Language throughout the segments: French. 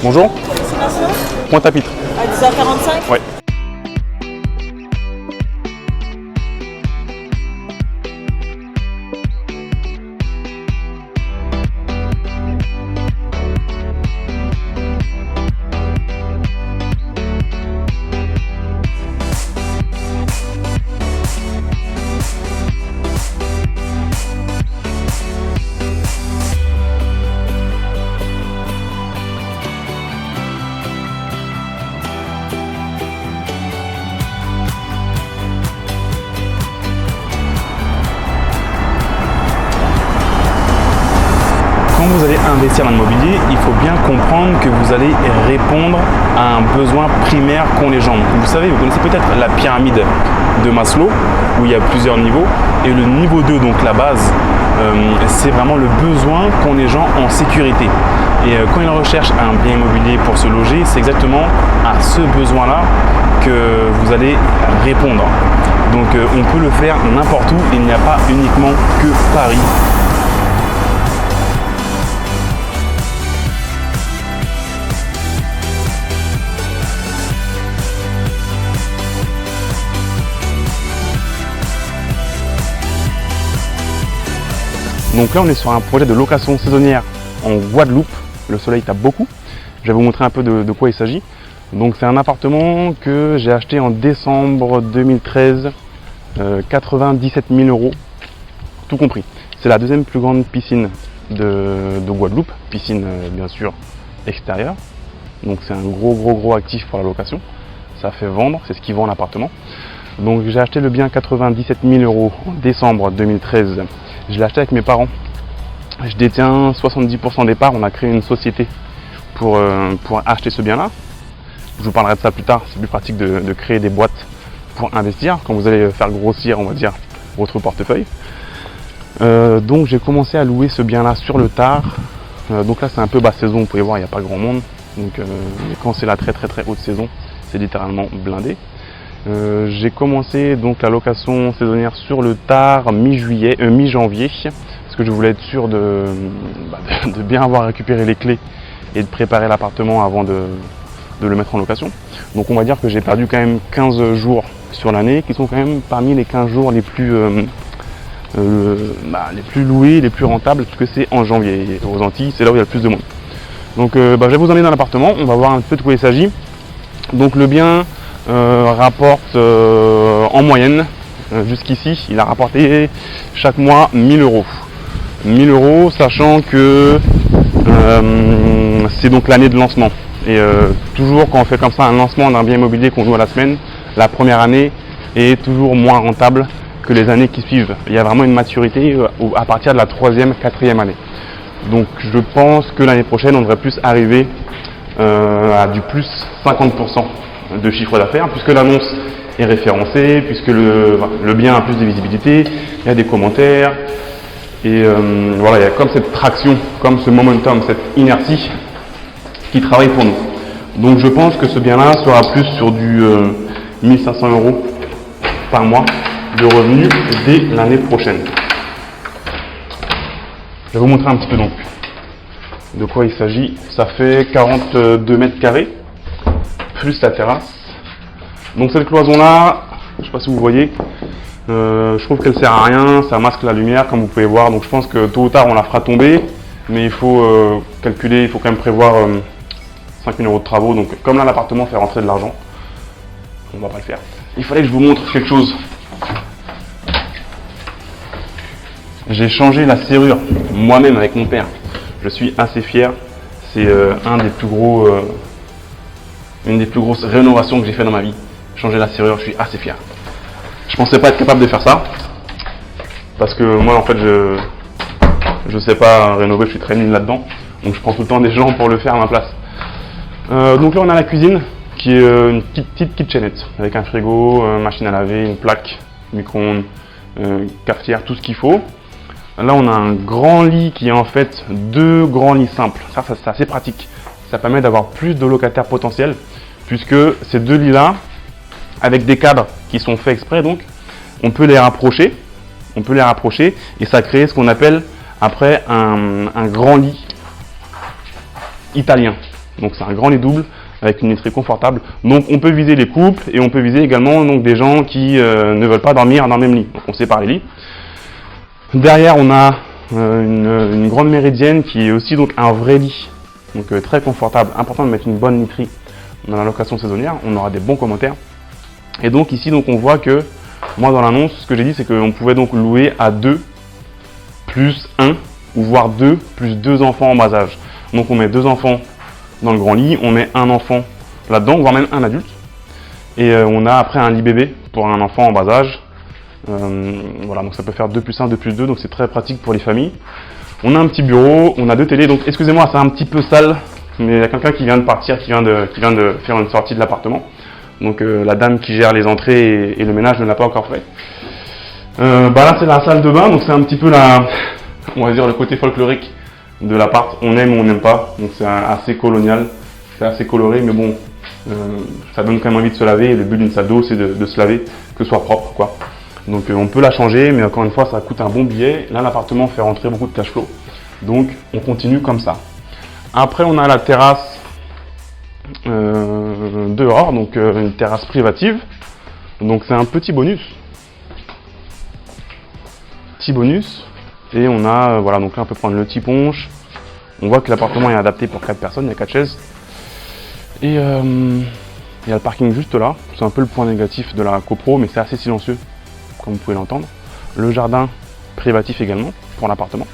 Bonjour. Destination Pointe-à-Pitre. à 10h45. Ouais. Quand vous allez investir dans l'immobilier, il faut bien comprendre que vous allez répondre à un besoin primaire qu'ont les gens. Vous savez, vous connaissez peut-être la pyramide de Maslow, où il y a plusieurs niveaux. Et le niveau 2, donc la base, c'est vraiment le besoin qu'ont les gens en sécurité. Et quand ils recherchent un bien immobilier pour se loger, c'est exactement à ce besoin-là que vous allez répondre. Donc on peut le faire n'importe où, il n'y a pas uniquement que Paris. Donc là on est sur un projet de location saisonnière en Guadeloupe, le soleil tape beaucoup. Je vais vous montrer un peu de quoi il s'agit. Donc c'est un appartement que j'ai acheté en décembre 2013, 97 000 €, tout compris. C'est la deuxième plus grande piscine de Guadeloupe, piscine bien sûr extérieure. Donc c'est un gros actif pour la location. Ça fait vendre, c'est ce qui vend l'appartement. Donc j'ai acheté le bien 97 000 € en décembre 2013. Je l'ai acheté avec mes parents. Je détiens 70% des parts. On a créé une société pour acheter ce bien-là. Je vous parlerai de ça plus tard. C'est plus pratique de créer des boîtes pour investir quand vous allez faire grossir, on va dire, votre portefeuille. Donc j'ai commencé à louer ce bien-là sur le tard. Donc là c'est un peu basse saison. Vous pouvez voir, il n'y a pas grand monde. Donc quand c'est la très haute saison, c'est littéralement blindé. J'ai commencé donc la location saisonnière sur le tard mi-janvier parce que je voulais être sûr de bien avoir récupéré les clés et de préparer l'appartement avant de le mettre en location. Donc on va dire que j'ai perdu quand même 15 jours sur l'année qui sont quand même parmi les 15 jours les plus loués, les plus rentables, parce que c'est en janvier. Et aux Antilles, c'est là où il y a le plus de monde. Donc je vais vous emmener dans l'appartement, on va voir un peu de quoi il s'agit. Donc le bien rapporte en moyenne, jusqu'ici, il a rapporté chaque mois 1 000 €. 1 000 €, sachant que c'est donc l'année de lancement. Et toujours quand on fait comme ça un lancement d'un bien immobilier qu'on loue à la semaine, la première année est toujours moins rentable que les années qui suivent. Il y a vraiment une maturité à partir de la 3e, 4e année. Donc je pense que l'année prochaine, on devrait plus arriver à du plus 50% de chiffre d'affaires, puisque l'annonce est référencée, puisque le bien a plus de visibilité, il y a des commentaires, et voilà, il y a comme cette traction, comme ce momentum, cette inertie qui travaille pour nous. Donc je pense que ce bien-là sera plus sur du 1 500 € par mois de revenus dès l'année prochaine. Je vais vous montrer un petit peu donc de quoi il s'agit. Ça fait 42 mètres carrés plus la terrasse. Donc cette cloison là, je ne sais pas si vous voyez, je trouve qu'elle sert à rien, ça masque la lumière comme vous pouvez voir. Donc je pense que tôt ou tard on la fera tomber, mais il faut calculer, il faut quand même prévoir 5 000 € de travaux. Donc comme là l'appartement fait rentrer de l'argent, on va pas le faire. Il fallait que je vous montre quelque chose. J'ai changé la serrure moi-même avec mon père. Je suis assez fier. C'est une des plus grosses rénovations que j'ai fait dans ma vie. Changer la serrure, je suis assez fier. Je pensais pas être capable de faire ça. Parce que moi en fait je sais pas rénover, je suis très nul là-dedans. Donc je prends tout le temps des gens pour le faire à ma place. Donc là on a la cuisine qui est une petite kitchenette avec un frigo, machine à laver, une plaque, micro-ondes, cafetière, tout ce qu'il faut. Là on a un grand lit qui est en fait 2 grands lits simples. Ça c'est assez pratique. Ça permet d'avoir plus de locataires potentiels puisque ces 2 lits là, avec des cadres qui sont faits exprès, donc on peut les rapprocher et ça crée ce qu'on appelle après un grand lit italien. Donc c'est un grand lit double avec une literie confortable. Donc on peut viser les couples et on peut viser également donc, des gens qui ne veulent pas dormir dans le même lit. Donc on sépare les lits. Derrière on a une grande méridienne qui est aussi donc un vrai lit. Donc très confortable. Important de mettre une bonne literie dans la location saisonnière. On aura des bons commentaires. Et donc ici donc on voit que moi dans l'annonce ce que j'ai dit c'est qu'on pouvait donc louer à 2 plus 1 ou voire 2 plus 2 enfants en bas âge. Donc on met 2 enfants dans le grand lit, on met un enfant là-dedans, voire même un adulte. Et on a après un lit bébé pour un enfant en bas âge. Voilà, donc ça peut faire 2 plus 1, 2 plus 2, donc c'est très pratique pour les familles. On a un petit bureau, on a 2 télés, donc excusez-moi, c'est un petit peu sale, mais il y a quelqu'un qui vient de partir, qui vient de faire une sortie de l'appartement. Donc la dame qui gère les entrées et le ménage ne l'a pas encore fait. Là c'est la salle de bain, donc c'est un petit peu on va dire le côté folklorique de l'appart. On aime ou on n'aime pas, donc c'est assez colonial, c'est assez coloré, mais bon, ça donne quand même envie de se laver. Et le but d'une salle d'eau c'est de se laver, que ce soit propre quoi. Donc on peut la changer, mais encore une fois ça coûte un bon billet. Là l'appartement fait rentrer beaucoup de cash flow, donc on continue comme ça. Après on a la terrasse dehors, donc une terrasse privative, donc c'est un petit bonus. Et on a, voilà, donc là on peut prendre le petit ponche. On voit que l'appartement est adapté pour 4 personnes, il y a 4 chaises. Et il y a le parking juste là, c'est un peu le point négatif de la copro, mais c'est assez silencieux, comme vous pouvez l'entendre. Le jardin privatif également, pour l'appartement.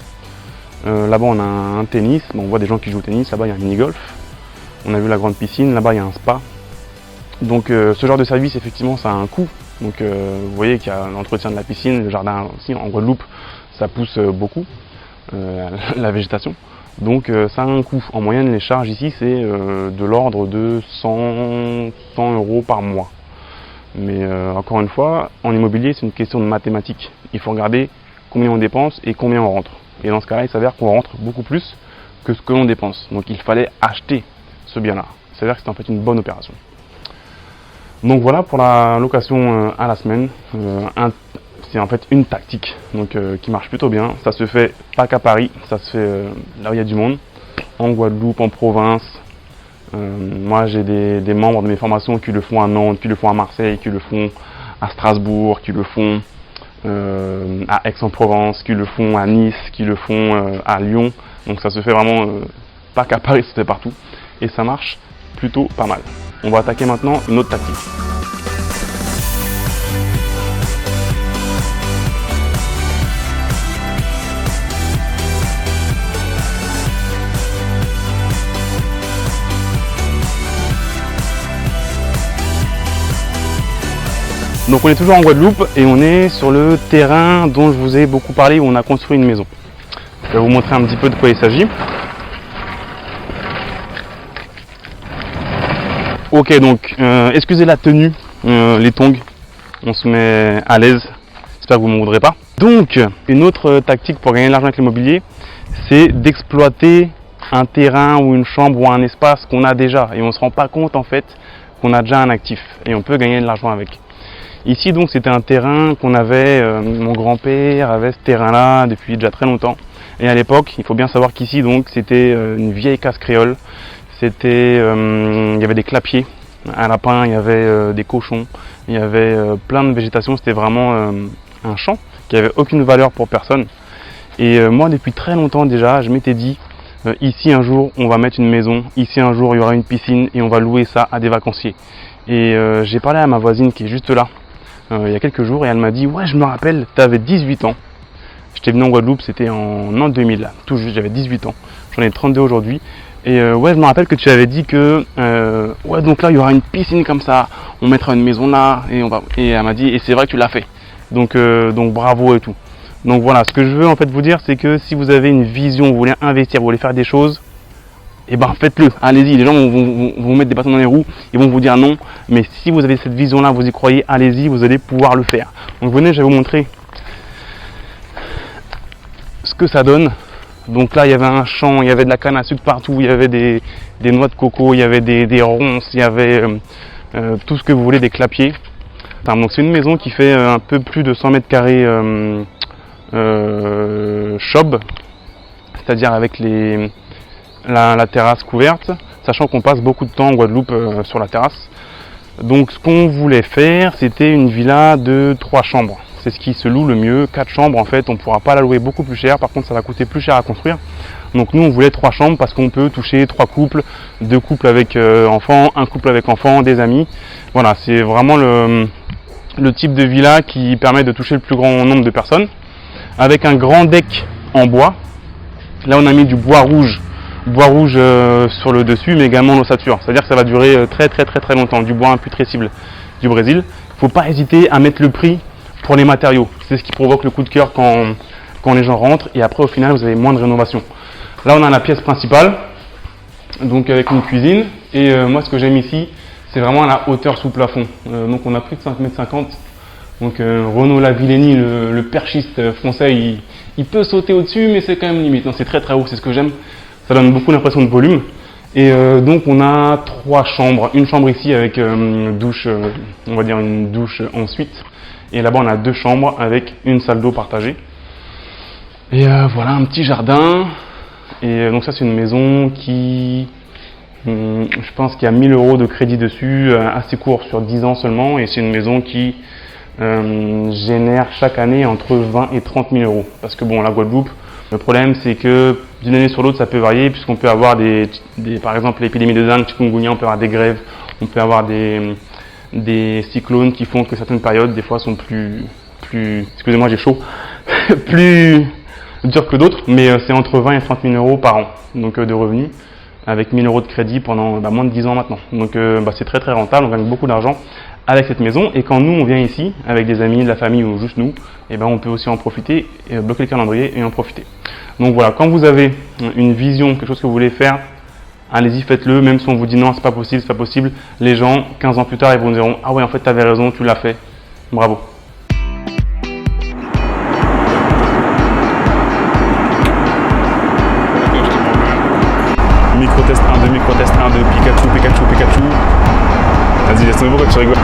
Là-bas on a un tennis, on voit des gens qui jouent au tennis, là-bas il y a un mini-golf. On a vu la grande piscine, là-bas il y a un spa. Donc ce genre de service effectivement ça a un coût. Donc vous voyez qu'il y a l'entretien de la piscine, le jardin aussi en Guadeloupe ça pousse beaucoup, la végétation. Donc ça a un coût. En moyenne les charges ici c'est de l'ordre de 100 € par mois. Mais encore une fois, en immobilier c'est une question de mathématiques. Il faut regarder combien on dépense et combien on rentre. Et dans ce cas-là il s'avère qu'on rentre beaucoup plus que ce que l'on dépense. Donc il fallait acheter ce bien-là. Ça veut dire que c'est en fait une bonne opération. Donc voilà pour la location à la semaine. C'est en fait une tactique donc, qui marche plutôt bien. Ça se fait pas qu'à Paris, ça se fait là où il y a du monde, en Guadeloupe, en province. Moi j'ai des membres de mes formations qui le font à Nantes, qui le font à Marseille, qui le font à Strasbourg, qui le font à Aix-en-Provence, qui le font à Nice, qui le font à Lyon. Donc ça se fait vraiment pas qu'à Paris, c'est partout. Et ça marche plutôt pas mal. On va attaquer maintenant une autre tactique. Donc on est toujours en Guadeloupe et on est sur le terrain dont je vous ai beaucoup parlé où on a construit une maison. Je vais vous montrer un petit peu de quoi il s'agit. Ok, donc excusez la tenue, les tongs, on se met à l'aise, j'espère que vous ne m'en voudrez pas. Donc, une autre tactique pour gagner de l'argent avec l'immobilier, c'est d'exploiter un terrain ou une chambre ou un espace qu'on a déjà et on ne se rend pas compte en fait qu'on a déjà un actif et on peut gagner de l'argent avec. Ici donc c'était un terrain qu'on avait, mon grand-père avait ce terrain-là depuis déjà très longtemps. Et à l'époque, il faut bien savoir qu'ici donc c'était une vieille casse créole. C'était, il y avait des clapiers, un lapin, il y avait des cochons, il y avait plein de végétation. C'était vraiment un champ qui avait aucune valeur pour personne. Et moi depuis très longtemps déjà, je m'étais dit ici un jour on va mettre une maison, ici un jour il y aura une piscine et on va louer ça à des vacanciers. Et j'ai parlé à ma voisine qui est juste là il y a quelques jours et elle m'a dit ouais je me rappelle, tu avais 18 ans. J'étais venu en Guadeloupe, c'était en an 2000, tout juste, j'avais 18 ans. J'en ai 32 aujourd'hui. Et ouais, je me rappelle que tu avais dit que ouais, donc là il y aura une piscine comme ça, on mettra une maison là et on va. Et elle m'a dit et c'est vrai que tu l'as fait. Donc bravo et tout. Donc voilà, ce que je veux en fait vous dire, c'est que si vous avez une vision, vous voulez investir, vous voulez faire des choses, et ben faites-le. Allez-y. Les gens vont vous mettre des bâtons dans les roues, ils vont vous dire non. Mais si vous avez cette vision-là, vous y croyez, allez-y, vous allez pouvoir le faire. Donc venez, je vais vous montrer ce que ça donne. Donc là il y avait un champ, il y avait de la canne à sucre partout, il y avait des noix de coco, il y avait des ronces, il y avait tout ce que vous voulez, des clapiers. Donc c'est une maison qui fait un peu plus de 100 mètres carrés chob, c'est-à-dire avec la terrasse couverte. sachant qu'on passe beaucoup de temps en Guadeloupe sur la terrasse. Donc ce qu'on voulait faire, c'était une villa de 3 chambres. C'est ce qui se loue le mieux. 4 chambres, en fait, on ne pourra pas la louer beaucoup plus cher. Par contre, ça va coûter plus cher à construire. Donc nous, on voulait 3 chambres parce qu'on peut toucher 3 couples, 2 couples avec enfants, 1 couple avec enfants, des amis. Voilà, c'est vraiment le type de villa qui permet de toucher le plus grand nombre de personnes. Avec un grand deck en bois. Là, on a mis du bois rouge sur le dessus, mais également l'ossature. C'est-à-dire que ça va durer très longtemps. Du bois imputrescible du Brésil. Il ne faut pas hésiter à mettre le prix pour les matériaux. C'est ce qui provoque le coup de cœur quand les gens rentrent. Et après, au final, vous avez moins de rénovation. Là, on a la pièce principale, donc avec une cuisine. Et moi, ce que j'aime ici, c'est vraiment la hauteur sous plafond. Donc, on a plus de 5,50 m. Donc, Renaud Lavillenie, le perchiste français, il peut sauter au-dessus, mais c'est quand même limite. C'est très haut, c'est ce que j'aime. Ça donne beaucoup l'impression de volume. Et donc, on a 3 chambres. Une chambre ici avec douche, on va dire une douche ensuite. Et là-bas, on a 2 chambres avec une salle d'eau partagée. Et voilà, un petit jardin. Et donc ça, c'est une maison qui, je pense qu'il y a 1 000 € de crédit dessus, assez court, sur 10 ans seulement. Et c'est une maison qui génère chaque année entre 20 et 30 000 €. Parce que bon, la Guadeloupe, le problème, c'est que d'une année sur l'autre, ça peut varier, puisqu'on peut avoir par exemple, l'épidémie de dengue, chikungunya, on peut avoir des grèves, on peut avoir des cyclones qui font que certaines périodes, des fois, sont plus excusez-moi, j'ai chaud, plus dures que d'autres, mais c'est entre 20 et 30 000 € par an, donc de revenus, avec 1 000 € de crédit pendant moins de 10 ans maintenant. Donc c'est très rentable, on gagne beaucoup d'argent avec cette maison, et quand nous on vient ici, avec des amis, de la famille ou juste nous, et on peut aussi en profiter, et bloquer le calendrier et en profiter. Donc voilà, quand vous avez une vision, quelque chose que vous voulez faire, allez-y, faites-le, même si on vous dit non, c'est pas possible, les gens, 15 ans plus tard, ils vous diront, ah ouais, en fait, tu avais raison, tu l'as fait, bravo. Micro-test 1, 2, Pikachu. Vas-y, laisse tomber, pourquoi tu rigoles?